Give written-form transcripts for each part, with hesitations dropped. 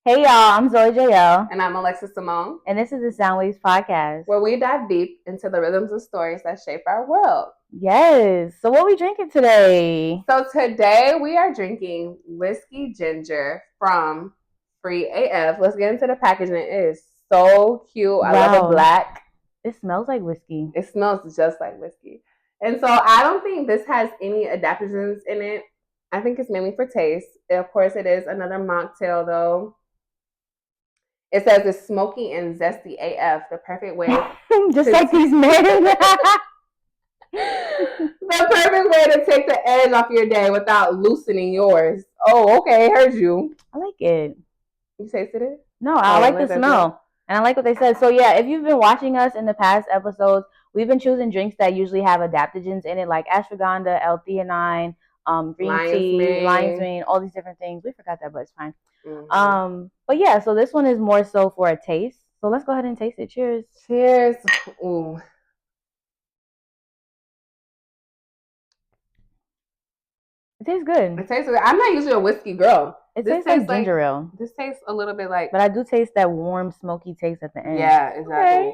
Hey y'all, I'm Zoe JL. And I'm Alexis Simone. And this is the Soundwaves Podcast, where we dive deep into the rhythms and stories that shape our world. Yes. So what are we drinking today? So today we are drinking whiskey ginger from Free AF. Let's get into the packaging. It is so cute. I love it black. It smells like whiskey. It smells just like whiskey. And so I don't think this has any adaptogens in it. I think it's mainly for taste. Of course, it is another mocktail though. It says it's smoky and zesty AF, the perfect way. Just like these men. The perfect way to take the edge off your day without loosening yours. Oh, okay, heard you. I like it. You tasted it? No, I like the smell. And I like what they said. So yeah, if you've been watching us in the past episodes, we've been choosing drinks that usually have adaptogens in it, like ashwagandha, L-theanine, green tea, lion's mane, all these different things. We forgot that, but it's fine. Mm-hmm. But yeah, so this one is more so for a taste. So let's go ahead and taste it. Cheers. Cheers. Ooh. It tastes good. It tastes good. I'm not usually a whiskey girl. It tastes like ginger ale. This tastes a little bit like... But I do taste that warm, smoky taste at the end. Yeah, exactly. Okay.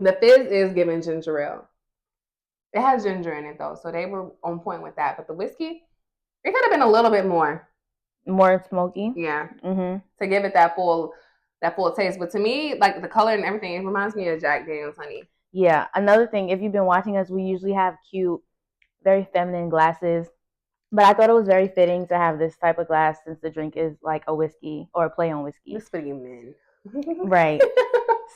The fizz is giving ginger ale. It has ginger in it, though, so they were on point with that. But the whiskey, it could have been a little bit more. More smoky? Yeah. Mm-hmm. To give it that full taste. But to me, like the color and everything, it reminds me of Jack Daniel's honey. Yeah. Another thing, if you've been watching us, we usually have cute, very feminine glasses. But I thought it was very fitting to have this type of glass since the drink is like a whiskey or a play on whiskey. It's for you men. Right.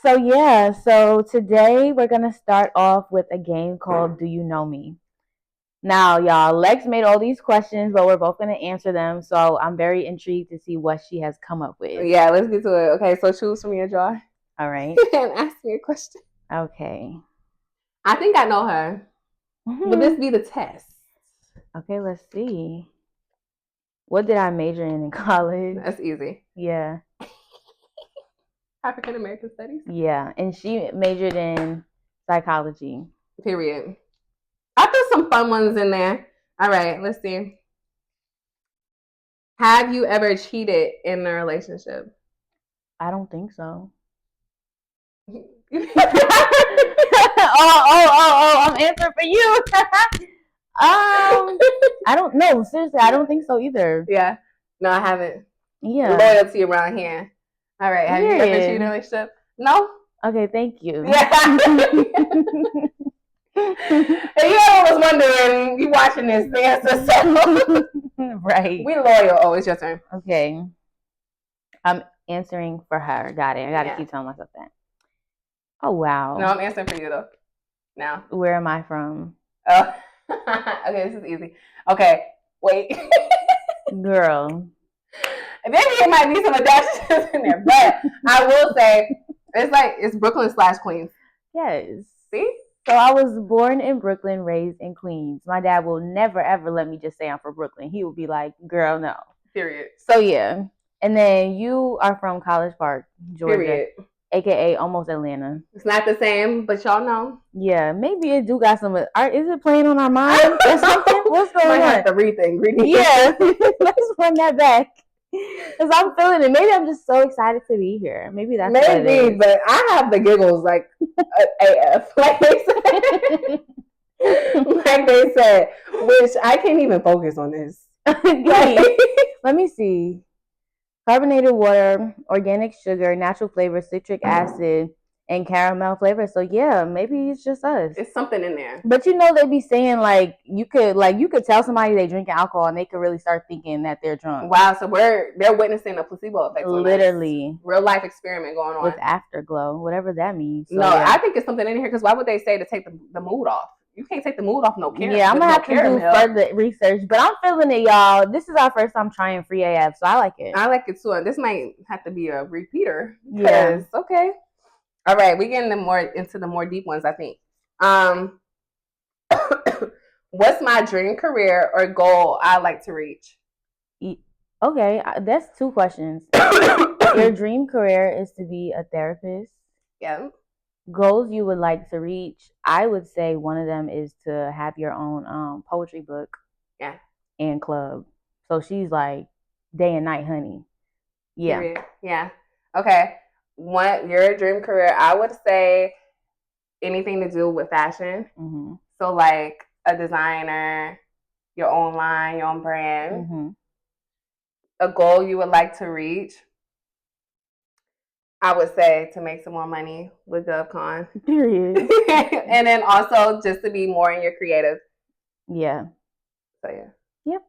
So yeah, so today we're going to start off with a game called Do You Know Me? Now, y'all, Lex made all these questions, but we're both going to answer them. So I'm very intrigued to see what she has come up with. Yeah, let's get to it. Okay, so choose from your jar. All right. And ask me a question. Okay. I think I know her. Mm-hmm. Will this be the test? Okay, let's see. What did I major in college? That's easy. Yeah. African American Studies? Yeah, and she majored in psychology. Period. I threw some fun ones in there. All right, let's see. Have you ever cheated in a relationship? I don't think so. I'm answering for you. I don't know. Seriously, I don't think so either. Yeah. No, I haven't. Yeah. Loyalty around here. All right. Have you ever cheated in a relationship? No? Okay, thank you. Yeah. And you was wondering, you watching this answer, so right. We loyal. Oh, it's your turn. Okay. I'm answering for her. Got it. I gotta keep telling myself that. Oh wow. No, I'm answering for you though. Now. Where am I from? Oh. Okay, this is easy. Okay, wait. Girl. Maybe it might be some adaptations in there, but I will say it's Brooklyn/Queens. Yes. See? So I was born in Brooklyn, raised in Queens. My dad will never ever let me just say I'm from Brooklyn. He will be like, "Girl, no." Period. So yeah. And then you are from College Park, Georgia. Period. AKA almost Atlanta. It's not the same, but y'all know. Yeah, maybe it do got some. Is it playing on our mind or something? What's going on? Might have to read the ingredients. Yeah, let's run that back. Because I'm feeling it. Maybe I'm just so excited to be here. Maybe that's maybe, but I have the giggles like AF, like they said. Like they said, which I can't even focus on this. Let me see. Carbonated water, organic sugar, natural flavor, citric acid, and caramel flavor. So yeah, maybe it's just us. It's something in there. But you know, they be saying like you could tell somebody they drinking alcohol and they could really start thinking that they're drunk. Wow, so they're witnessing a placebo effect. Literally, real life experiment going on with afterglow, whatever that means. So, no, yeah. I think it's something in here because why would they say to take the mood off? You can't take the mood off no caramel. Yeah, I'm gonna have to do further research, but I'm feeling it, y'all. This is our first time trying Free AF, so I like it. I like it too, and this might have to be a repeater. Yeah. Okay. All right, we getting into the more deep ones, I think. What's my dream career or goal I like to reach? Okay, that's two questions. Your dream career is to be a therapist. Yeah. Goals you would like to reach, I would say one of them is to have your own poetry book. Yeah. And club. So she's like day and night honey. Yeah. Period. Yeah. Okay. Your dream career, I would say anything to do with fashion. Mm-hmm. So like a designer, your own line, your own brand. Mm-hmm. A goal you would like to reach. I would say to make some more money with GovCon. Period. And then also just to be more in your creative. Yeah. So yeah. Yep.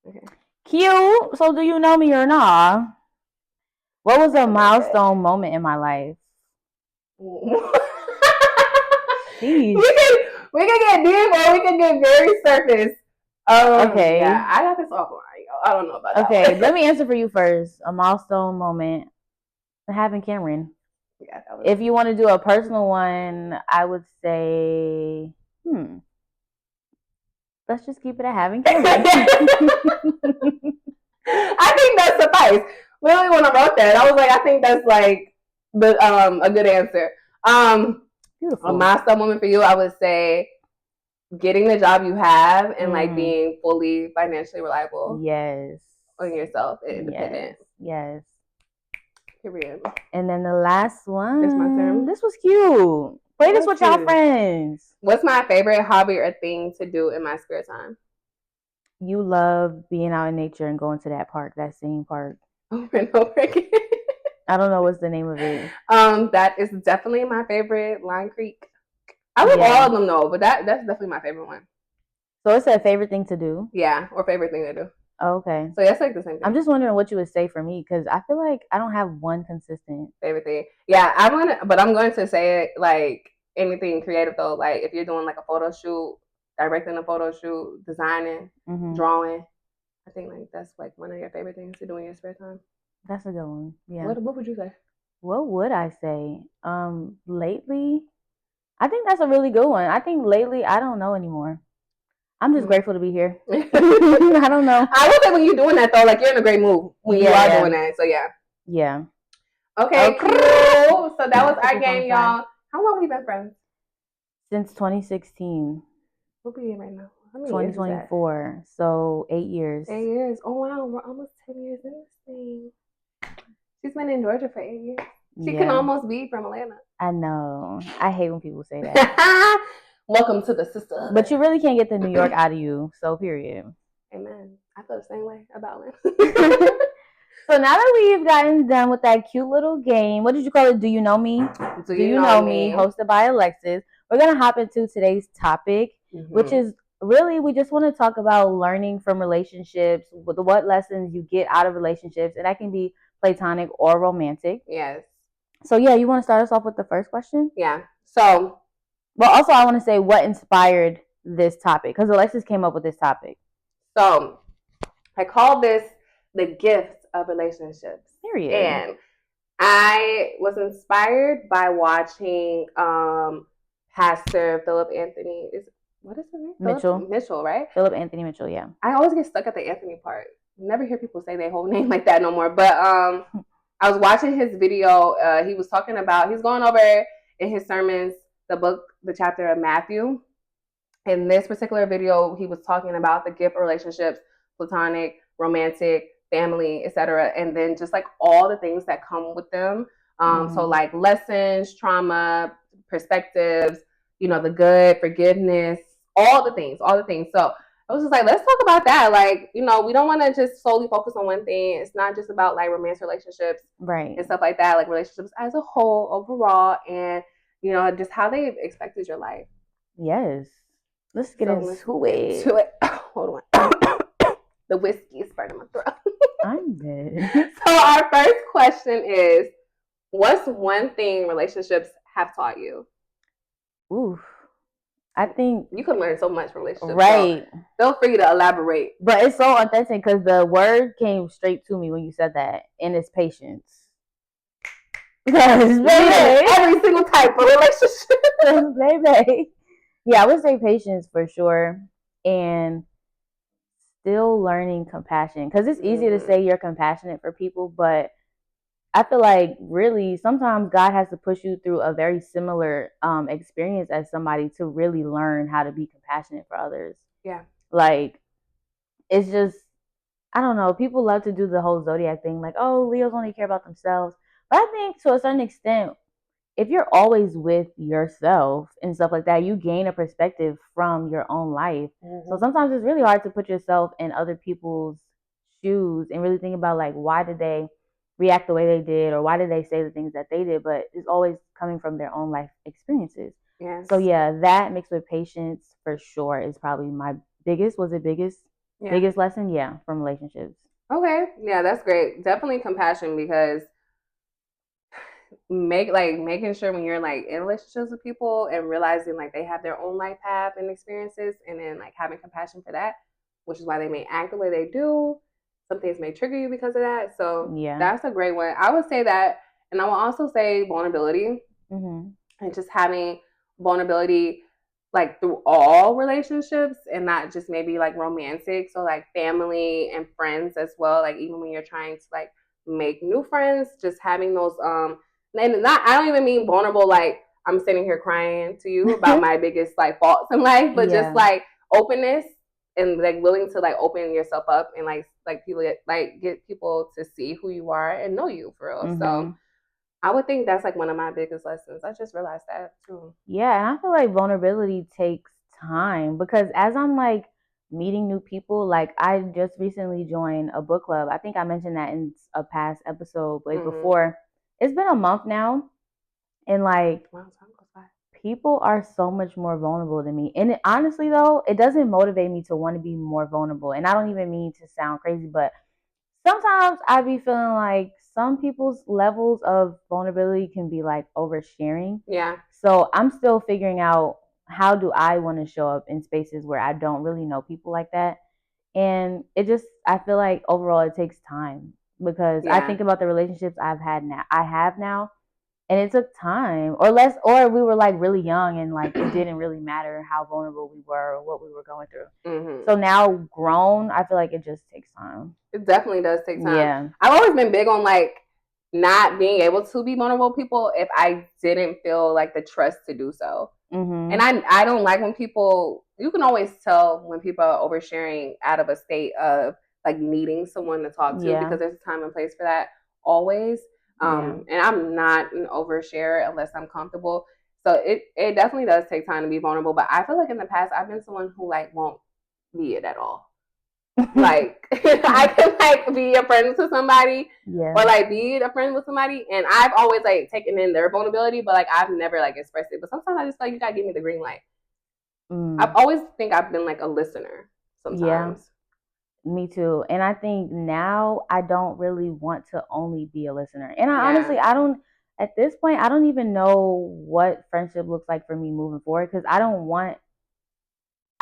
Okay. Cute. So do you know me or not? What was a milestone moment in my life? we can get deep or we can get very surface. Okay. Yeah, I got this offline. I don't know about that. Okay, let me answer for you first. A milestone moment. Having Cameron. Yeah, that was... If you want to do a personal one, I would say, let's just keep it at having Cameron. I think that suffice. Literally, when I wrote that, I was like, I think that's like a good answer. Beautiful. A milestone moment for you, I would say getting the job you have and like being fully financially reliable. Yes. On yourself and independent. Yes. Period. And then the last one. It's my turn. This was cute. Play this with y'all friends. What's my favorite hobby or thing to do in my spare time? You love being out in nature and going to that park, that same park. Over and over again. I don't know what's the name of it. That is definitely my favorite, Line Creek. I love all of them though, but that's definitely my favorite one. So it's a favorite thing to do? Yeah, or favorite thing to do. Oh, okay. So that's like the same thing. I'm just wondering what you would say for me because I feel like I don't have one consistent favorite thing. Yeah, I'm going to say it like anything creative though. Like if you're doing like a photo shoot, directing a photo shoot, designing, drawing, I think like that's like one of your favorite things to do in your spare time. That's a good one. Yeah. What would you say? What would I say? Lately, I think that's a really good one. I think lately I don't know anymore. I'm just grateful to be here. I don't know. I would say when you're doing that though, like you're in a great mood when you are doing that. So yeah. Yeah. Okay, cool. So that was our game, y'all. How long we been friends? Since 2016. What we in right now? 2024. So 8 years. 8 years. Oh wow, we're almost 10 years in this thing. She's been in Georgia for 8 years. She can almost be from Atlanta. I know. I hate when people say that. Welcome to the sisterhood. But you really can't get the New York out of you. So period. Amen. I feel the same way about Atlanta. So now that we've gotten done with that cute little game, what did you call it? Do you know me? Do you know me? Hosted by Alexis. We're gonna hop into today's topic, which is really we just want to talk about learning from relationships, what lessons you get out of relationships, and that can be platonic or romantic. Yes. So yeah, you want to start us off with the first question? Yeah. So, well, also I want to say what inspired this topic because Alexis came up with this topic. So, I call this the gift of relationships. Period. And I was inspired by watching Pastor Philip Anthony. What is his name? Mitchell, right? Philip Anthony Mitchell, yeah. I always get stuck at the Anthony part. Never hear people say their whole name like that no more. But I was watching his video. He was talking about, he's going over in his sermons, the chapter of Matthew. In this particular video, he was talking about the gift of relationships, platonic, romantic, family, etc. And then just like all the things that come with them. So like lessons, trauma, perspectives, the good, forgiveness, all the things. So I was just like, let's talk about that. Like, we don't want to just solely focus on one thing. It's not just about like romantic relationships, right, and stuff like that. Like relationships as a whole, overall, and just how they expected your life. Yes, let's get into it. Hold on, the whiskey is burning my throat. I'm dead. So our first question is, what's one thing relationships have taught you? Oof. I think you can learn so much from relationships. Right. So feel free to elaborate. But it's so authentic because the word came straight to me when you said that, and it's patience. Because every single type of relationship. Baby. Yeah, I would say patience for sure. And still learning compassion. Because it's easy to say you're compassionate for people, but I feel like really sometimes God has to push you through a very similar experience as somebody to really learn how to be compassionate for others. Yeah. Like, it's just, I don't know, people love to do the whole zodiac thing, like, oh, Leos only care about themselves. But I think to a certain extent, if you're always with yourself and stuff like that, you gain a perspective from your own life. So sometimes it's really hard to put yourself in other people's shoes and really think about like why did they react the way they did or why did they say the things that they did, but it's always coming from their own life experiences. Yes. So yeah, that mixed with patience for sure is probably my biggest biggest lesson, yeah, from relationships. Okay. Yeah, that's great. Definitely compassion, because making sure when you're like in relationships with people and realizing like they have their own life path and experiences, and then like having compassion for that, which is why they may act the way they do. Some things may trigger you because of that. So Yeah. that's a great one. I would say that, and I will also say vulnerability, and just having vulnerability like through all relationships and not just maybe like romantic. So like family and friends as well. Like even when you're trying to like make new friends, just having those and not, I don't even mean vulnerable like I'm sitting here crying to you about my biggest like faults in life, but just like openness and like willing to like open yourself up and like people get people to see who you are and know you for real. So I would think that's like one of my biggest lessons. I just realized that too. Yeah, and I feel like vulnerability takes time because as I'm like meeting new people, like I just recently joined a book club. I think I mentioned that in a past episode, but before, it's been a month now, and like people are so much more vulnerable than me. And honestly, though, it doesn't motivate me to want to be more vulnerable. And I don't even mean to sound crazy, but sometimes I be feeling like some people's levels of vulnerability can be like oversharing. Yeah. So I'm still figuring out how do I want to show up in spaces where I don't really know people like that. And I feel like overall it takes time because I think about the relationships I have now, and it took time or we were like really young and like it didn't really matter how vulnerable we were or what we were going through. So now grown, I feel like it just takes time. It definitely does take time. Yeah. I've always been big on like not being able to be vulnerable with people if I didn't feel like the trust to do so. And I don't like when people, you can always tell when people are oversharing out of a state of like needing someone to talk to, because there's a time and place for that always. And I'm not an oversharer unless I'm comfortable. So it definitely does take time to be vulnerable. But I feel like in the past, I've been someone who like won't be it at all. Like I can like be a friend with somebody, or like be a friend with somebody, and I've always like taken in their vulnerability, but like I've never like expressed it. But sometimes I just feel like you gotta give me the green light. I've always think I've been like a listener sometimes. Yeah, me too. And I think now I don't really want to only be a listener. And honestly, I don't, at this point, I don't even know what friendship looks like for me moving forward because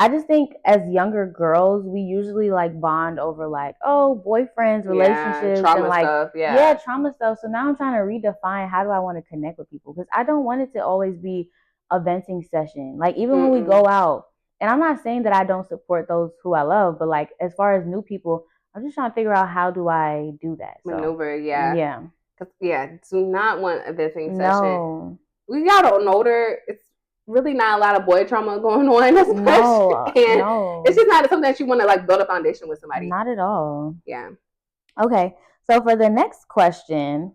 I just think as younger girls, we usually like bond over like, oh, boyfriends, relationships, trauma and like, stuff, trauma stuff. So now I'm trying to redefine how do I want to connect with people because I don't want it to always be a venting session. Like even when we go out, and I'm not saying that I don't support those who I love, but like as far as new people, I'm just trying to figure out how do I do that. Maneuver, Yeah. Do not want a venting session. No. We got older. It's really not a lot of boy trauma going on as much. No. It's just not something that you want to like build a foundation with somebody. Not at all. Yeah. Okay. So for the next question,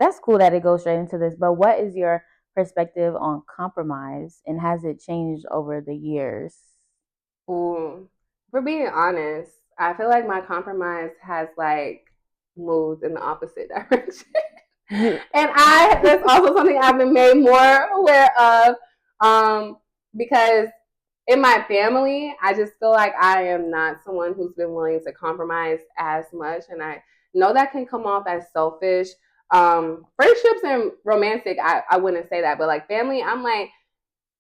that's cool that it goes straight into this, but what is your perspective on compromise and has it changed over the years? Ooh, for being honest, I feel like my compromise has like moved in the opposite direction. And that's also something I've been made more aware of, because in my family, I just feel like I am not someone who's been willing to compromise as much. And I know that can come off as selfish. Friendships and romantic, I wouldn't say that. But like family, I'm like,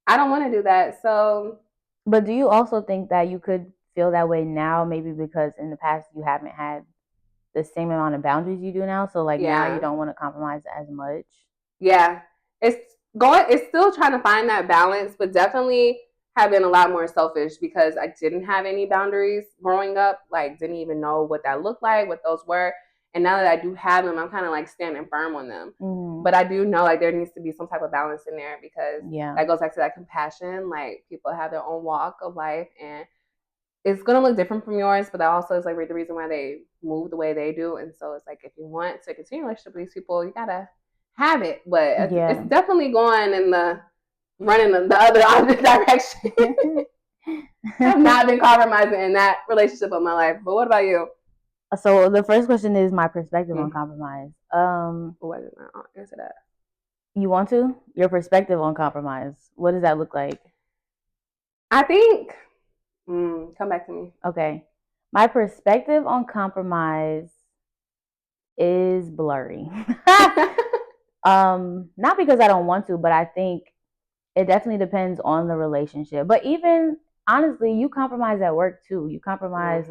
I don't want to do that. So. But do you also think that you could feel that way now, maybe because in the past you haven't had the same amount of boundaries you do now? So like now you don't want to compromise as much? Yeah. It's still trying to find that balance, but definitely have been a lot more selfish because I didn't have any boundaries growing up, like didn't even know what that looked like, what those were. And now that I do have them, I'm kind of like standing firm on them. But I do know like there needs to be some type of balance in there because that goes back to that compassion. Like people have their own walk of life, and it's gonna look different from yours, but that also is like the reason why they move the way they do. And so it's like if you want to continue a relationship with these people, you gotta have it. But it's definitely going in the running the other opposite direction. I've not been compromising in that relationship of my life. But what about you? So the first question is my perspective on compromise. What is my answer that? You want to? Your perspective on compromise. What does that look like? I think come back to me. Okay. My perspective on compromise is blurry. Not because I don't want to, but I think it definitely depends on the relationship. But even honestly, you compromise at work too. You compromise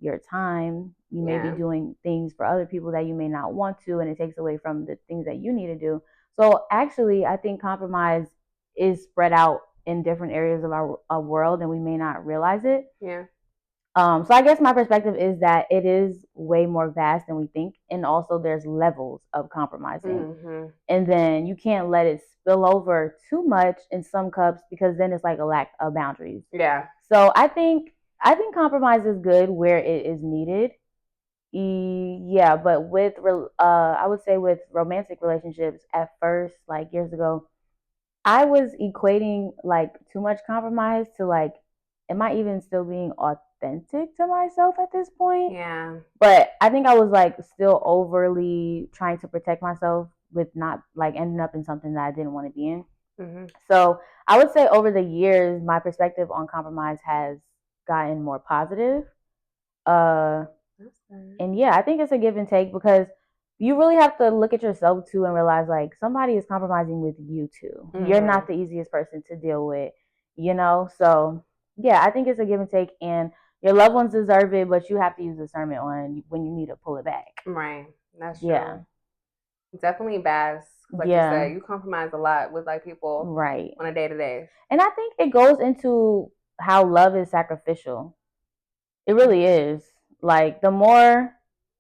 your time. You may be doing things for other people that you may not want to, and it takes away from the things that you need to do. So actually, I think compromise is spread out in different areas of our world, and we may not realize it. Yeah. So I guess my perspective is that it is way more vast than we think, and also there's levels of compromising, and then you can't let it spill over too much in some cups because then it's like a lack of boundaries. Yeah. So I think compromise is good where it is needed. Yeah, but with I would say with romantic relationships at first, like years ago, I was equating like too much compromise to like, am I even still being authentic to myself at this point? Yeah. But I think I was like still overly trying to protect myself with not like ending up in something that I didn't want to be in. So I would say over the years, my perspective on compromise has gotten more positive. And yeah, I think it's a give and take because you really have to look at yourself too and realize like somebody is compromising with you too. You're not the easiest person to deal with, you know? So yeah, I think it's a give and take, and your loved ones deserve it, but you have to use discernment on when you need to pull it back. Right. That's true. Yeah. Definitely best. Like you said, you compromise a lot with like people on a day-to-day. And I think it goes into how love is sacrificial. It really is. Like the more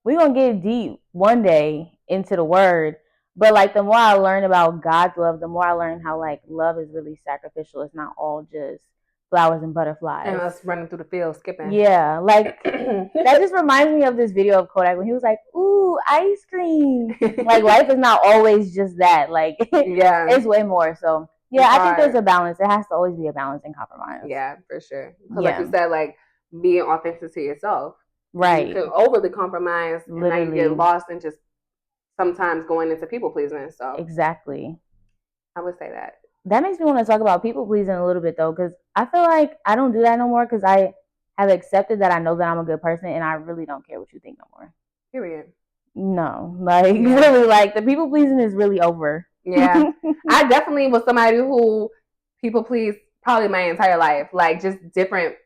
we're gonna get deep one day into the word, but like the more I learn about God's love, the more I learn how like love is really sacrificial. It's not all just flowers and butterflies. And us running through the field, skipping. Yeah, like that just reminds me of this video of Kodak when he was like, "Ooh, ice cream." Like life is not always just that. Like it's way more. So yeah, I think there's a balance. It has to always be a balance in compromise. Yeah, for sure. Like you said, like being authentic to yourself. Right. You can overly compromise and now you get lost in just sometimes going into people pleasing. So exactly. I would say that. That makes me want to talk about people pleasing a little bit though, because I feel like I don't do that no more because I have accepted that I know that I'm a good person and I really don't care what you think no more. Period. No, like really, like the people pleasing is really over. Yeah, I definitely was somebody who people pleased probably my entire life, like just different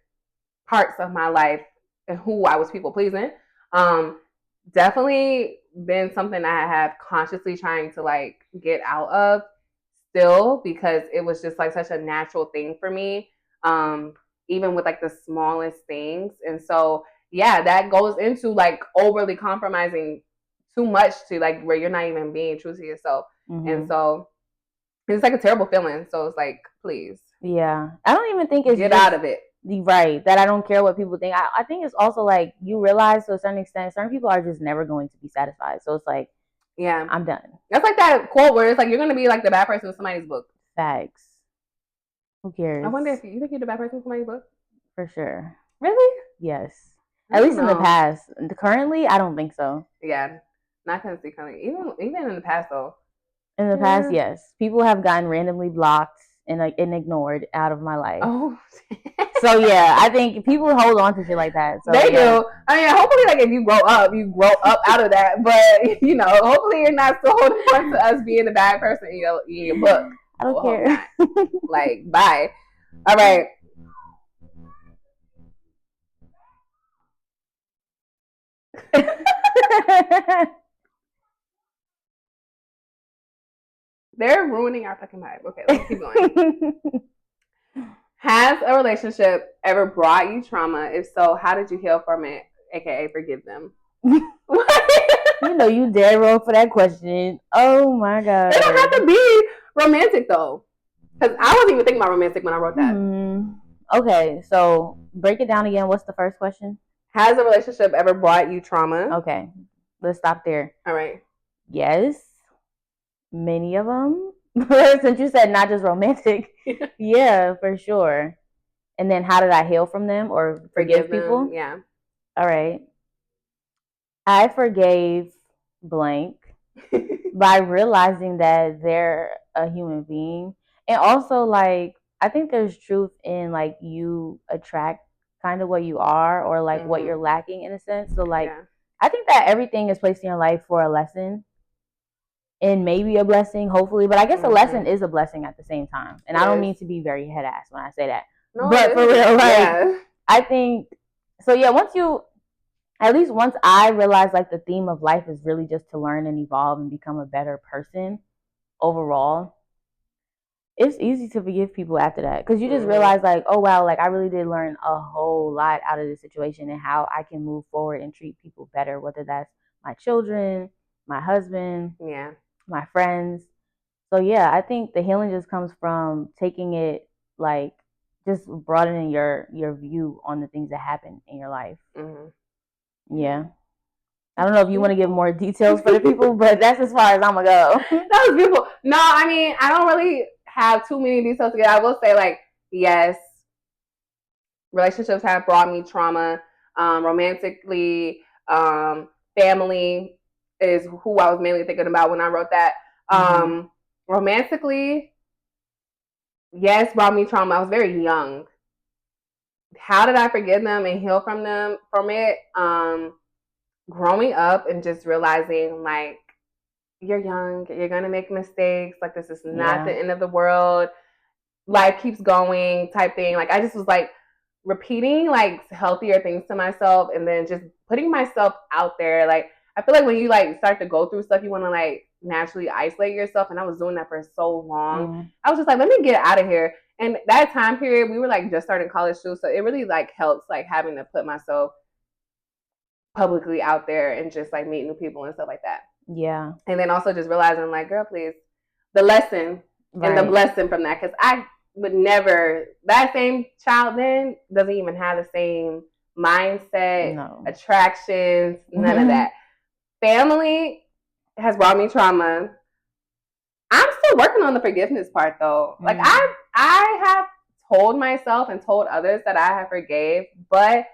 parts of my life and who I was people pleasing. Definitely been something I have consciously trying to like get out of still because it was just like such a natural thing for me. Even with like the smallest things. And so yeah, that goes into like overly compromising too much to like where you're not even being true to yourself. And so it's like a terrible feeling. So it's like, please. Yeah. I don't even think it's get out of it. Right. That I don't care what people think. I think it's also like you realize to a certain extent, certain people are just never going to be satisfied. So it's like, yeah, I'm done. That's like that quote where it's like, you're going to be like the bad person in somebody's book. Facts. Who cares? I wonder if you think you're the bad person in somebody's book? For sure. Really? Yes. At least in the past. Currently, I don't think so. Yeah. Not currently. Even in the past, though. In the past, yes. People have gotten randomly blocked and ignored out of my life. Oh. So, yeah, I think people hold on to shit like that. So, they do. I mean, hopefully, like, if you grow up out of that. But, you know, hopefully you're not still holding on to us being the bad person in your book. I don't care. Like, bye. All right. They're ruining our fucking vibe. Okay, let's keep going. Has a relationship ever brought you trauma? If so, how did you heal from it? AKA forgive them. You know you dead wrong for that question. Oh my god. It don't have to be romantic though. Because I wasn't even thinking about romantic when I wrote that. Okay, so break it down again. What's the first question? Has a relationship ever brought you trauma? Okay, let's stop there. All right. Yes, many of them. Since you said not just romantic, yeah, for sure. And then how did I heal from them or forgive people? Them, yeah. All right. I forgave blank by realizing that they're a human being. And also, like, I think there's truth in, like, you attract kind of what you are or, like, what you're lacking in a sense. So, like, I think that everything is placed in your life for a lesson and maybe a blessing, hopefully. But I guess a lesson is a blessing at the same time. And I don't mean to be very head ass when I say that. No, but for real, like, I think, so yeah, at least once I realized like the theme of life is really just to learn and evolve and become a better person overall, it's easy to forgive people after that because you just realize like, oh wow, like I really did learn a whole lot out of this situation and how I can move forward and treat people better, whether that's my children, my husband, my friends. So yeah, I think the healing just comes from taking it like just broadening your view on the things that happen in your life. Yeah. I don't know if you want to give more details for the people, but that's as far as I'm going to go. That was beautiful. No, I mean, I don't really have too many details to get. I will say, like, yes, relationships have brought me trauma. Romantically, family is who I was mainly thinking about when I wrote that. Romantically, yes, brought me trauma. I was very young. How did I forgive them and heal from it? Growing up and just realizing like you're young, you're gonna make mistakes, like this is not the end of the world, life keeps going type thing. Like I just was like repeating like healthier things to myself and then just putting myself out there. Like I feel like when you like start to go through stuff, you want to like naturally isolate yourself, and I was doing that for so long. I was just like, let me get out of here. And that time period, we were like just starting college too, so it really like helps like having to put myself publicly out there and just like meet new people and stuff like that. Yeah. And then also just realizing like, girl, please, the lesson and the blessing from that, because I would never, that same child then doesn't even have the same mindset, attractions, none of that. Family has brought me trauma. I'm still working on the forgiveness part though. Like I have told myself and told others that I have forgave, but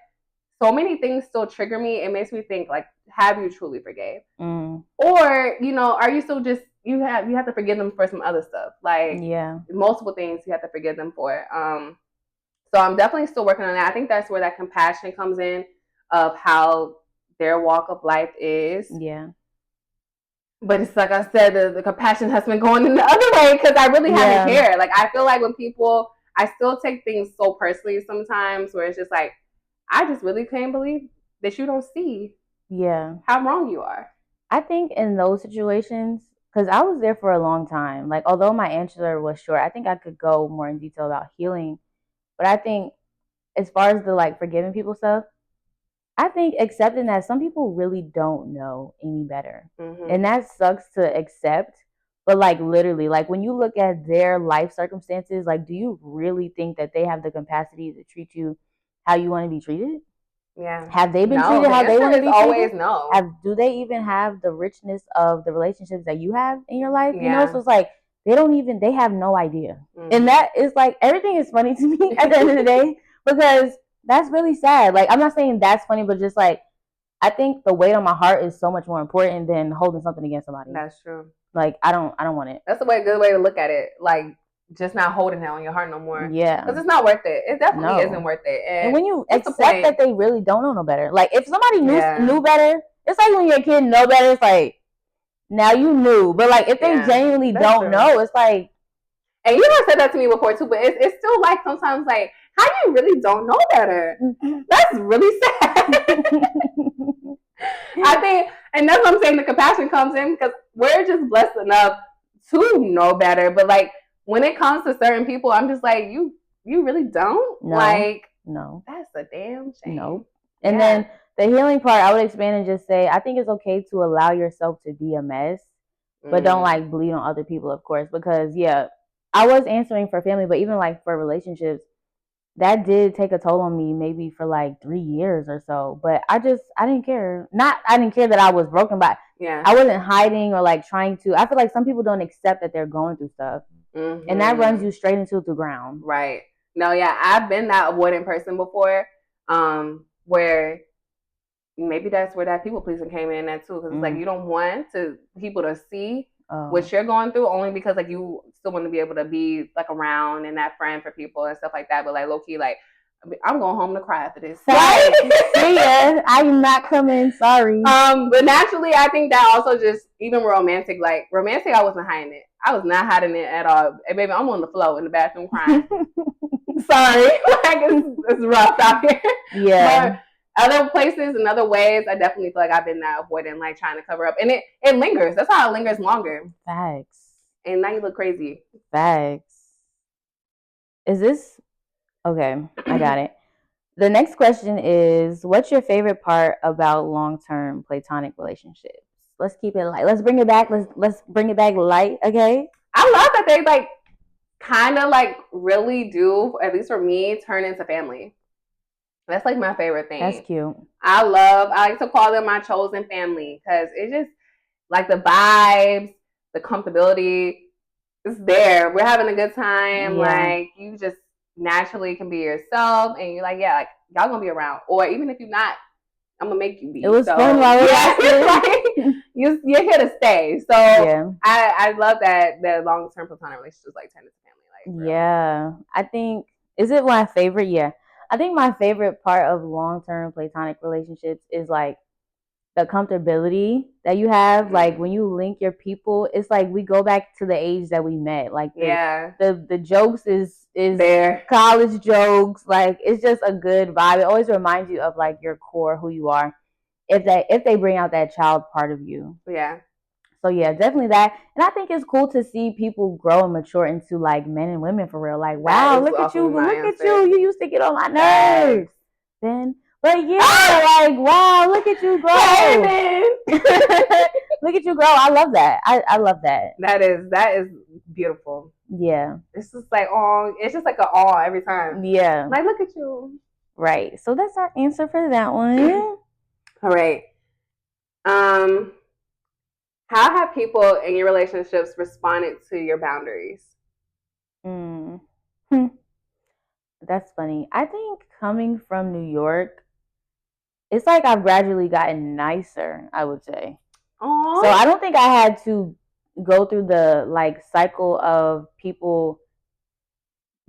so many things still trigger me. It makes me think like, have you truly forgave? Or, you know, are you still just, you have to forgive them for some other stuff. Like multiple things you have to forgive them for. So I'm definitely still working on that. I think that's where that compassion comes in of how their walk of life is. Yeah. But it's like I said, the compassion has been going in the other way because I really haven't cared. Like I feel like when people, I still take things so personally sometimes where it's just like, I just really can't believe that you don't see how wrong you are. I think in those situations, because I was there for a long time, like although my answer was short, I think I could go more in detail about healing. But I think as far as the like forgiving people stuff, I think accepting that some people really don't know any better. And that sucks to accept. But like literally, like when you look at their life circumstances, like do you really think that they have the capacity to treat you how you want to be treated? Yeah. Have they been treated how they want to be treated? Always no. Do they even have the richness of the relationships that you have in your life? You know, so it's like they have no idea. And that is like everything is funny to me at the end of the day because that's really sad. Like I'm not saying that's funny, but just like I think the weight on my heart is so much more important than holding something against somebody. That's true. Like I don't want it. That's a good way to look at it. Like just not holding it on your heart no more. Yeah. Because it's not worth it. It definitely isn't worth it. And when you accept that they really don't know no better. Like if somebody knew better, it's like when you're a kid know better, it's like now you knew. But like if they genuinely don't know, it's like. And you have said that to me before too, but it's still like sometimes like how you really don't know better. That's really sad. I think, and that's what I'm saying, the compassion comes in because we're just blessed enough to know better. But like when it comes to certain people, I'm just like, you really don't? No, like, no. That's a damn shame. No. And then the healing part, I would expand and just say, I think it's okay to allow yourself to be a mess, but don't like bleed on other people, of course, because I was answering for family, but even like for relationships, that did take a toll on me maybe for like 3 years or so. But I didn't care. Not I didn't care that I was broken, but I wasn't hiding or like trying to. I feel like some people don't accept that they're going through stuff. Mm-hmm. And that runs you straight into the ground. Right. No, yeah, I've been that avoidant person before, where maybe that's where that people pleasing came in at too, because it's like you don't want people to see what you're going through, only because like you still want to be able to be like around and that friend for people and stuff like that. But like low key, like I'm going home to cry after this. See ya. I'm not coming. Sorry. But naturally, I think that also just even romantic, I wasn't hiding it. I was not hiding it at all. Hey, baby, I'm on the floor in the bathroom crying. Sorry, like it's rough out here. Yeah. But other places and other ways, I definitely feel like I've been that avoidant, like trying to cover up, and it lingers. That's how it lingers longer. Facts. And now you look crazy. Facts. Is this okay? I got it. The next question is, what's your favorite part about long-term platonic relationships? Let's keep it light. Let's bring it back. Let's bring it back light. Okay. I love that they like kind of like really do, at least for me, turn into family. That's like my favorite thing. That's cute. I like to call them my chosen family because it's just like the vibes, the comfortability is there. We're having a good time. Yeah. Like you just naturally can be yourself and you're like, yeah, like y'all gonna be around. Or even if you're not, I'm gonna make you be. It was fun while we were you're here to stay. So yeah. I love that long-term platonic relationships like turn into family. Like yeah. I think, is it my favorite? Yeah. I think my favorite part of long-term platonic relationships is like the comfortability that you have. Like when you link your people, it's like we go back to the age that we met. Like the jokes is there. College jokes. Like it's just a good vibe. It always reminds you of like your core, who you are. If they bring out that child part of you. Yeah. So yeah, definitely that. And I think it's cool to see people grow and mature into like men and women for real. Like, wow, look at you, You used to get on my nerves. Then, but yeah, like, wow, look at you grow. Look at you grow. I love that. I love that. That is beautiful. Yeah. It's just like it's just like an awe every time. Yeah. Like, look at you. Right. So that's our answer for that one. All right. How have people in your relationships responded to your boundaries? That's funny. I think coming from New York, it's like I've gradually gotten nicer, I would say. Aww. So I don't think I had to go through the like cycle of people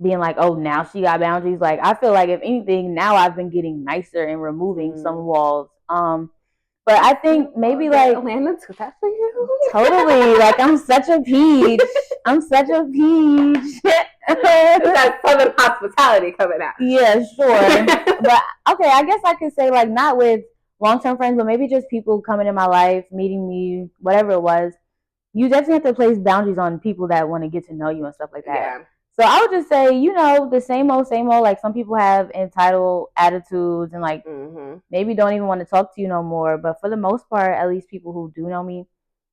being like, oh, now she got boundaries. Like I feel like if anything, now I've been getting nicer and removing some walls. But I think maybe like Atlanta took that for you. Totally. Like I'm such a peach. I'm such a peach. That's Southern hospitality coming out. Yeah, sure. But okay, I guess I could say like not with long-term friends, but maybe just people coming in my life, meeting me, whatever it was. You definitely have to place boundaries on people that want to get to know you and stuff like that. Yeah. So I would just say, the same old, like some people have entitled attitudes and like maybe don't even want to talk to you no more. But for the most part, at least people who do know me,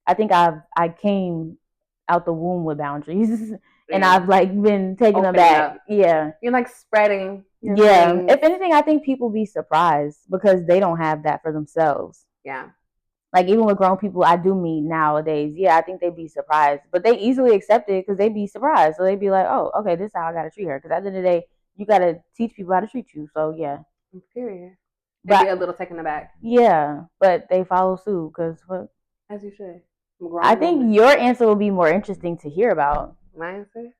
I think I came out the womb with boundaries and I've like been taking them back. Up. Yeah. You're like spreading. Yeah. Things. If anything, I think people be surprised because they don't have that for themselves. Yeah. Like, even with grown people I do meet nowadays, I think they'd be surprised. But they easily accept it because they'd be surprised. So they'd be like, oh, okay, this is how I got to treat her. Because at the end of the day, you got to teach people how to treat you. So, yeah. Period. They'd be a little taken aback. Yeah, but they follow suit because what? As you should. I think your answer will be more interesting to hear about. My answer?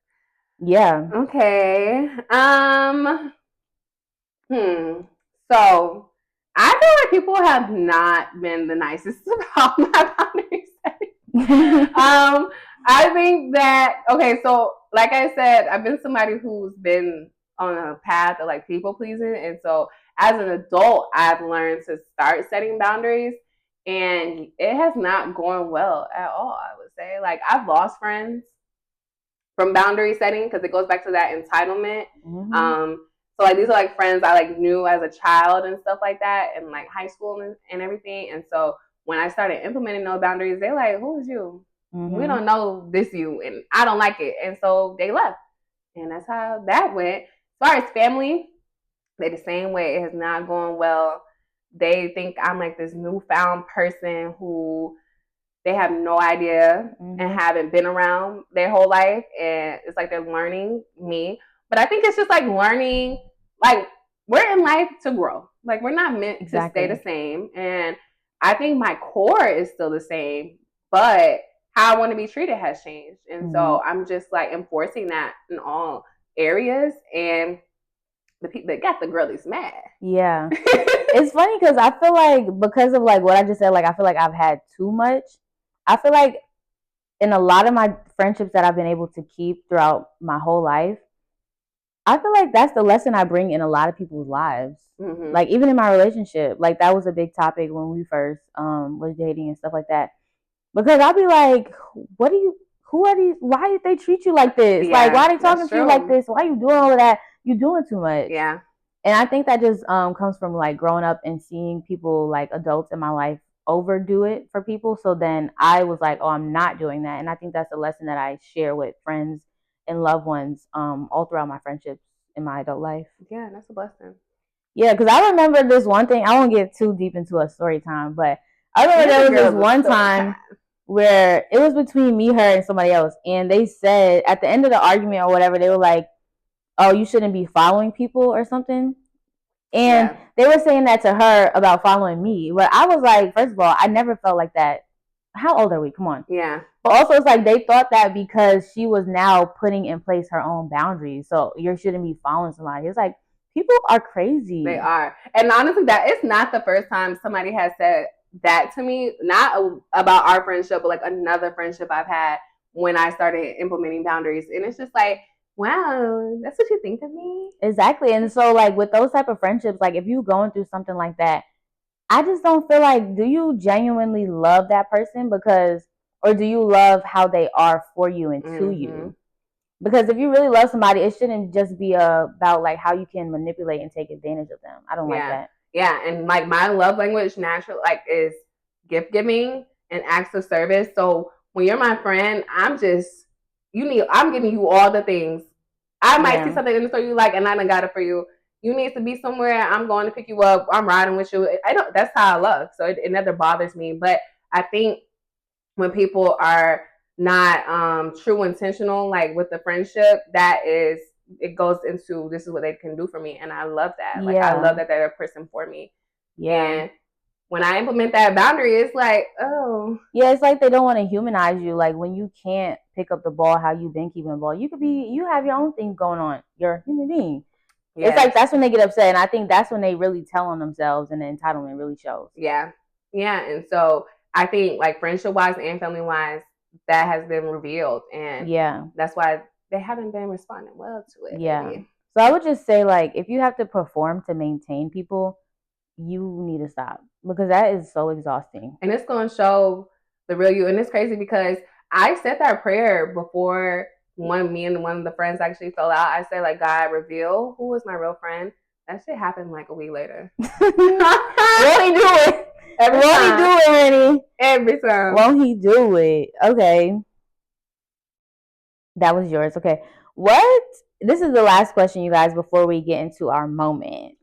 Yeah. Okay. So... I feel like people have not been the nicest about my boundary setting. I think that, okay, so like I said, I've been somebody who's been on a path of like people pleasing. And so as an adult, I've learned to start setting boundaries and it has not gone well at all, I would say. Like I've lost friends from boundary setting because it goes back to that entitlement. So like these are like friends I like knew as a child and stuff like that in like high school and everything. And so when I started implementing those boundaries, they're like, who is you? We don't know this you and I don't like it. And so they left. And that's how that went. As far as family, they're the same way. It has not gone well. They think I'm like this newfound person who they have no idea and haven't been around their whole life. And it's like they're learning me. But I think it's just like learning, like we're in life to grow. Like we're not meant to stay the same. And I think my core is still the same, but how I want to be treated has changed. And so I'm just like enforcing that in all areas. And the people that got the girlies mad. Yeah. It's funny because I feel like because of like what I just said, like I feel like I've had too much. I feel like in a lot of my friendships that I've been able to keep throughout my whole life, I feel like that's the lesson I bring in a lot of people's lives. Like even in my relationship, like that was a big topic when we first was dating and stuff like that. Because I'll be like, who are these? Why did they treat you like this? Like, why are they talking to you like this? Why are you doing all of that? You're doing too much. Yeah. And I think that just comes from like growing up and seeing people, like adults in my life, overdo it for people. So then I was like, oh, I'm not doing that. And I think that's a lesson that I share with friends and loved ones all throughout my friendships in my adult life. Yeah, that's a blessing. Yeah, because I remember this one thing. I won't get too deep into a story time, but I remember there was this one time where it was between me, her, and somebody else. And they said at the end of the argument or whatever, they were like, oh, you shouldn't be following people or something. And they were saying that to her about following me. But I was like, first of all, I never felt like that. How old are we? Come on. Yeah. But also it's like they thought that because she was now putting in place her own boundaries. So you shouldn't be following somebody. It's like people are crazy. They are. And honestly, that it's not the first time somebody has said that to me, not about our friendship, but like another friendship I've had when I started implementing boundaries. And it's just like, wow, that's what you think of me? Exactly. And so like with those type of friendships, like if you're going through something like that, I just don't feel like, do you genuinely love that person or do you love how they are for you and to you? Because if you really love somebody, it shouldn't just be about like how you can manipulate and take advantage of them. I don't like that. Yeah, and like my love language naturally like is gift giving and acts of service. So when you're my friend, I'm giving you all the things. I might see something in the store you like, and I done got it for you. You need to be somewhere. I'm going to pick you up. I'm riding with you. That's how I love. So it never bothers me. But I think when people are not true intentional, like with the friendship, it goes into this is what they can do for me, and I love that. Like I love that they're a person for me. Yeah. And when I implement that boundary, it's like, oh. Yeah, it's like they don't want to humanize you. Like when you can't pick up the ball how you've been keeping the ball, you have your own thing going on. You're a human being. Yes. It's like that's when they get upset, and I think that's when they really tell on themselves, and the entitlement really shows. Yeah. And so I think like friendship wise and family wise, that has been revealed, and that's why they haven't been responding well to it. Yeah. Maybe. So I would just say like if you have to perform to maintain people, you need to stop because that is so exhausting. And it's going to show the real you. And it's crazy because I said that prayer before me and one of the friends actually fell out. I said like, God, reveal who was my real friend. That shit happened like a week later. Won't he do it? Won't he do it, honey? Every time. Won't he do it? Okay. That was yours. Okay. This is the last question, you guys, before we get into our moment.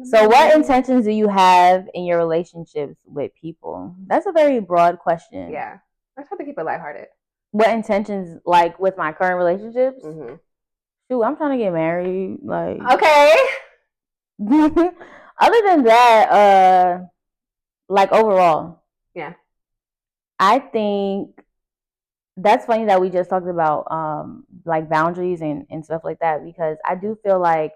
So what intentions do you have in your relationships with people? That's a very broad question. Yeah. I try to keep it lighthearted. What intentions, like with my current relationships? Shoot, I'm trying to get married. Like, okay. Other than that, like overall, I think that's funny that we just talked about like boundaries and stuff like that, because I do feel like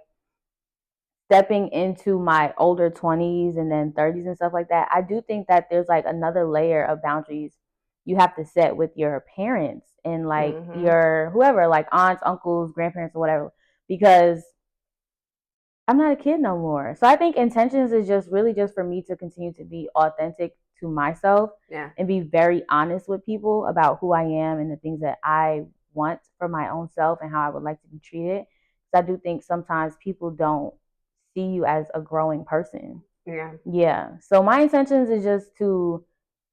stepping into my older 20s and then 30s and stuff like that, I do think that there's like another layer of boundaries you have to set with your parents and like your whoever, like aunts, uncles, grandparents, or whatever, because I'm not a kid no more. So I think intentions is just really just for me to continue to be authentic to myself and be very honest with people about who I am and the things that I want for my own self and how I would like to be treated. So I do think sometimes people don't see you as a growing person. Yeah. So my intentions is just to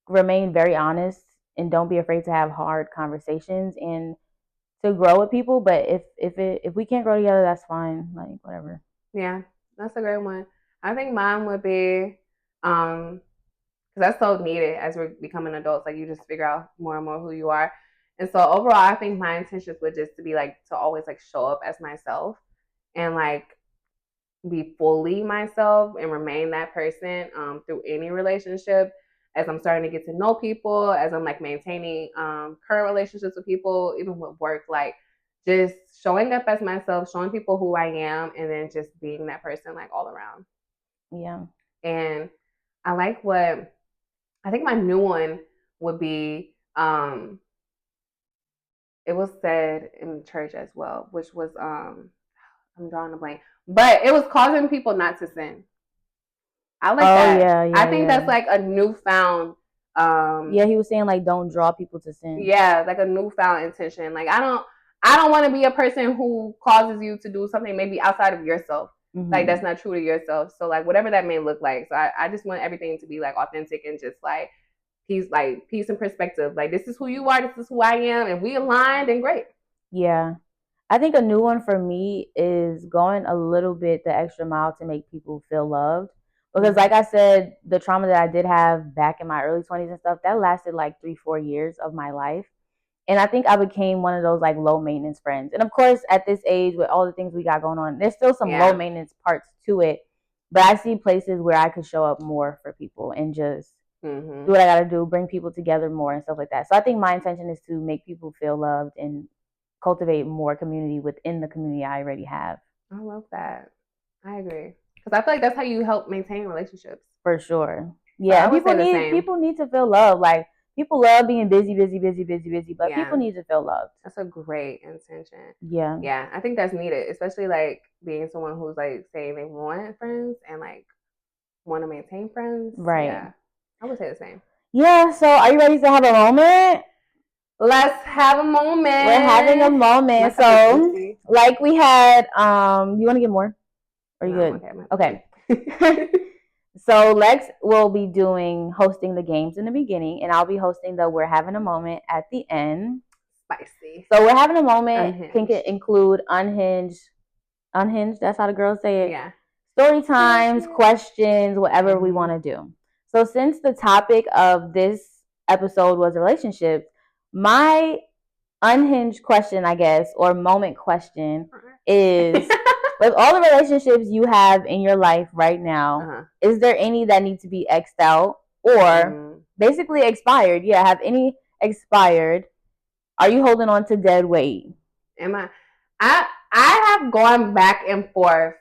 remain very honest and don't be afraid to have hard conversations and to grow with people. But if we can't grow together, that's fine. Like whatever. Yeah, that's a great one. I think mine would be because that's so needed as we're becoming adults. Like you just figure out more and more who you are. And so overall, I think my intentions would just to be like to always like show up as myself and like be fully myself and remain that person through any relationship as I'm starting to get to know people, as I'm like maintaining current relationships with people, even with work, like just showing up as myself, showing people who I am, and then just being that person like all around. Yeah. And I like what I think my new one would be it was said in church as well, which was I'm drawing a blank. But it was causing people not to sin. I like that. Yeah, I think that's like a newfound yeah, he was saying like don't draw people to sin. Yeah, like a newfound intention. Like I don't want to be a person who causes you to do something maybe outside of yourself. Mm-hmm. Like that's not true to yourself. So like whatever that may look like. So I just want everything to be like authentic and just like peace and perspective. Like this is who you are, this is who I am, and we aligned and great. Yeah. I think a new one for me is going a little bit the extra mile to make people feel loved. Because like I said, the trauma that I did have back in my early 20s and stuff, that lasted like 3-4 years of my life. And I think I became one of those like low maintenance friends. And of course, at this age, with all the things we got going on, there's still some low maintenance parts to it. But I see places where I could show up more for people and just do what I got to do, bring people together more and stuff like that. So I think my intention is to make people feel loved and cultivate more community within the community I already have. I love that. I agree. Because I feel like that's how you help maintain relationships. For sure. Yeah, so people need to feel love. Like people love being busy, but people need to feel loved. That's a great intention. Yeah. Yeah, I think that's needed, especially like being someone who's like saying they want friends and like want to maintain friends. Right. Yeah, I would say the same. Yeah, so are you ready to have a moment? Let's have a moment. We're having a moment. So like we had, you want to get more? Are you good? Okay. So Lex will be hosting the games in the beginning, and I'll be hosting the We're Having a Moment at the end. Spicy. So We're Having a Moment can include unhinged. That's how the girls say it. Yeah. Story times, questions, whatever we want to do. So since the topic of this episode was relationships, my unhinged question, I guess, or moment question is with all the relationships you have in your life right now, is there any that need to be X'd out or basically expired? Yeah, have any expired? Are you holding on to dead weight? I have gone back and forth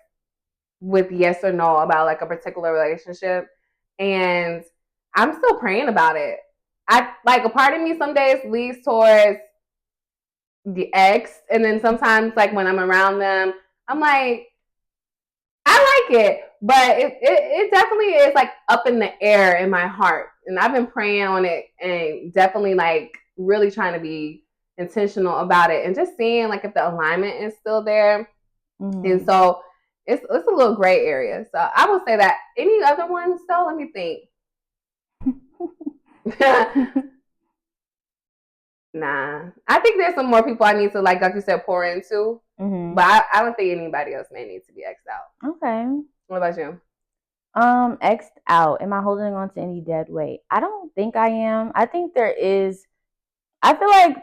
with yes or no about like a particular relationship, and I'm still praying about it. I like a part of me some days leads towards the ex, and then sometimes like when I'm around them, I'm like, I like it, but it definitely is like up in the air in my heart, and I've been praying on it and definitely like really trying to be intentional about it and just seeing like if the alignment is still there. And so it's a little gray area. So I will say that. Any other ones though? Let me think. Nah, I think there's some more people I need to like you said, pour into. But I don't think anybody else may need to be X'd out. Okay. What about you? X'd out. Am I holding on to any dead weight? I don't think I am. I think there is. I feel like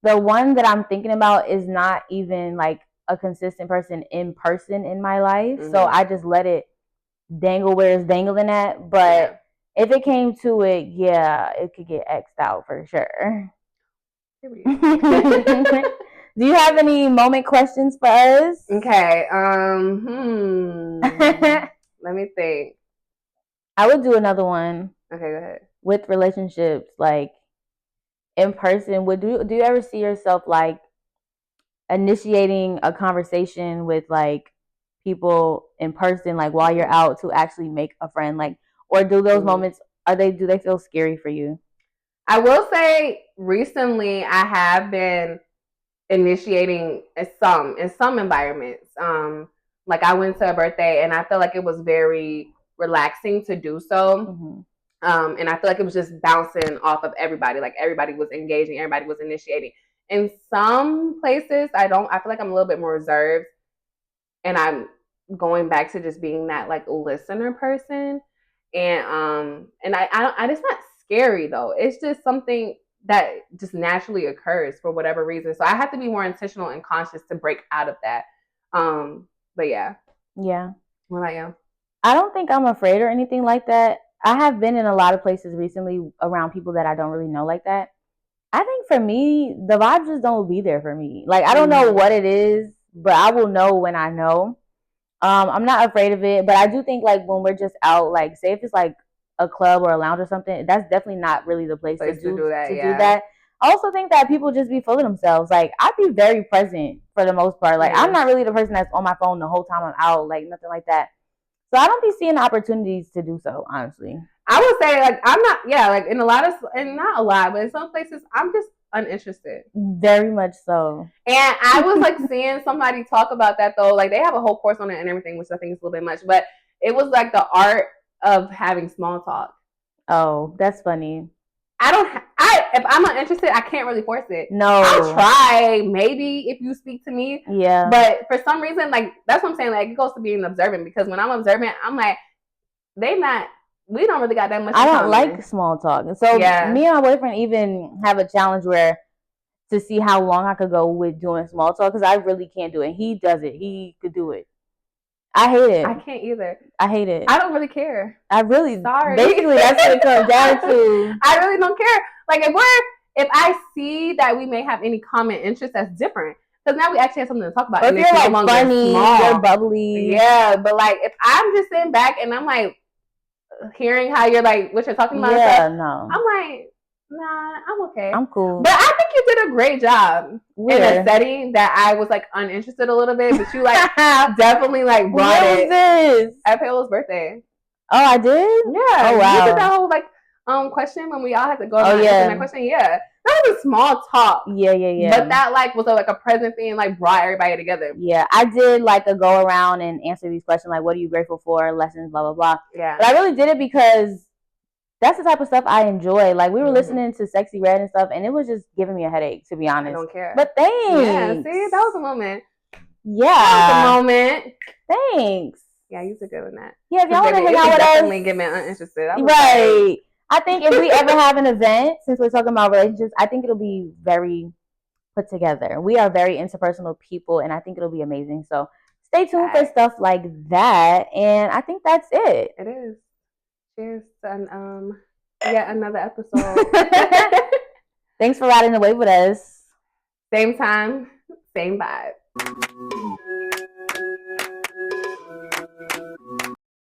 the one that I'm thinking about is not even like a consistent person in my life. So I just let it dangle where it's dangling at. But if it came to it, yeah, it could get X'd out for sure. Do you have any moment questions for us? Okay. Let me think. I would do another one. Okay, go ahead. With relationships, like in person, do you ever see yourself like initiating a conversation with like people in person, like while you're out to actually make a friend, like, or do those moments do they feel scary for you? I will say recently I have been initiating in some environments. Like I went to a birthday and I felt like it was very relaxing to do so. And I feel like it was just bouncing off of everybody. Like everybody was engaging, everybody was initiating. In some places, I feel like I'm a little bit more reserved, and I'm going back to just being that like listener person. And it's not scary though. It's just something that just naturally occurs for whatever reason. So I have to be more intentional and conscious to break out of that. But yeah. Yeah. What about you? I don't think I'm afraid or anything like that. I have been in a lot of places recently around people that I don't really know like that. I think for me, the vibes just don't be there for me. Like, I don't know what it is, but I will know when I know. I'm not afraid of it, but I do think like when we're just out, like say if it's like a club or a lounge or something, that's definitely not really the place to do that. I also think that people just be full of themselves. Like I'd be very present for the most part. Like I'm not really the person that's on my phone the whole time I'm out, like nothing like that. So I don't be seeing opportunities to do so, honestly. I would say like I'm not, like in a lot of, and not a lot, but in some places I'm just uninterested. Very much so. And I was like seeing somebody talk about that though. Like they have a whole course on it and everything, which I think is a little bit much. But it was like the art of having small talk. Oh, that's funny. If I'm not interested, I can't really force it. No. I'll try maybe if you speak to me. Yeah. But for some reason, like that's what I'm saying. Like it goes to being observant, because when I'm observant, I'm like, we don't really got that much. I don't like small talk. So me and my boyfriend even have a challenge where to see how long I could go with doing small talk, because I really can't do it. He does it. He could do it. I hate it. I can't either. I hate it. I don't really care. Sorry. Basically, that's what it comes down to. I really don't care. Like if I see that we may have any common interest, that's different. Because now we actually have something to talk about. Or if you're like funny, you're bubbly. Yeah, but like if I'm just sitting back and I'm like hearing how you're like what you're talking about, no. I'm like, nah, I'm okay. I'm cool. But I think you did a great job in a setting that I was like uninterested a little bit, but you like definitely like brought it. What was this? At Paolo's birthday. Oh, I did? Yeah. Oh, wow. You did that whole like question when we all had to go around that question. Yeah. That was a small talk. Yeah. But that like was like a present thing, like brought everybody together. Yeah. I did like a go around and answer these questions like, what are you grateful for? Lessons, blah, blah, blah. Yeah. But I really did it because that's the type of stuff I enjoy. Like we were listening to Sexy Red and stuff, and it was just giving me a headache, to be honest. I don't care. But thanks. Yeah, see, that was a moment. Yeah. That was a moment. Thanks. Yeah, you did good with that. Yeah, if y'all want to hang out with us. Definitely get me uninterested. Right. I think if we ever have an event, since we're talking about relationships, I think it'll be very put together. We are very interpersonal people, and I think it'll be amazing. So stay tuned for stuff like that. And I think that's it. It is. Cheers to yet another episode. Thanks for riding the wave with us. Same time, same vibe.